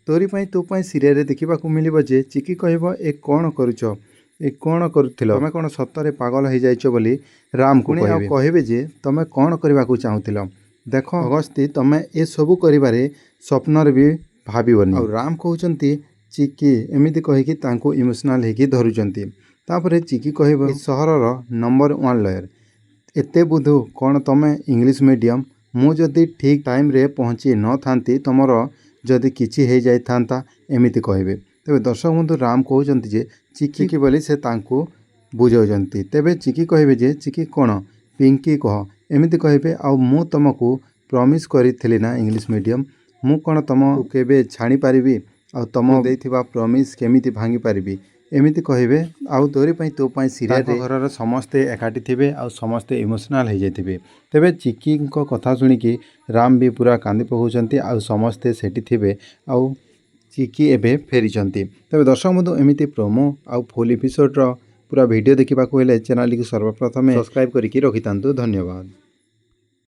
तोरी पाई तो पाई सीरियल देखा मिल जे चिकी कह ए कौन करुच ए कौन करुथिल तमें कौन सतरे पागल हो जाइछ बोली राम को कहे जे तमें कौन करने को चाहूल देख अगस्ती तमें ए सबू करिबारे स्वप्न भी भाबनी और राम कहते चिकी एमती कहीकि इमोशनाल होगी धरुचंती तापर चिकी कह सहर नंबर 1 लयर एते बुधु कौन तमें इंग्लिश मीडियम मु जदि ठीक टाइम रे पहुँची न था तुमर जदि किछि हो जाता एमती कहे तेरे दर्शक बंधु राम कहते जे चिकी बोली से बुझाऊँच तेरे चिकी कहे जे चिकी कौन पिंकी कह एमती कहे आ मु तुमको प्रॉमिस करी ना इंग्लिश मीडियम मु कौन तुम केबे छाणी पारिबी आ तुम देथिबा प्रॉमिस केमिति भांगी पारिबी एमती कहे आउ तोरी पाई तो पाई सीरियल घर समस्ते एकाठी थे आ समस्ते इमोशनाल हो जाते तेरे चिकी कथा शुणिकी राम भी पूरा कांदी पकाउछंती आ समस्ते सेठी थे आउ चिकी एबे फेरीचंती तेरे दर्शक बंधु एमती प्रोमो आउ फुल एपिसोड पूरा वीडियो देखा चैनल को सर्वप्रथम सब्सक्राइब करके रखिता धन्यवाद।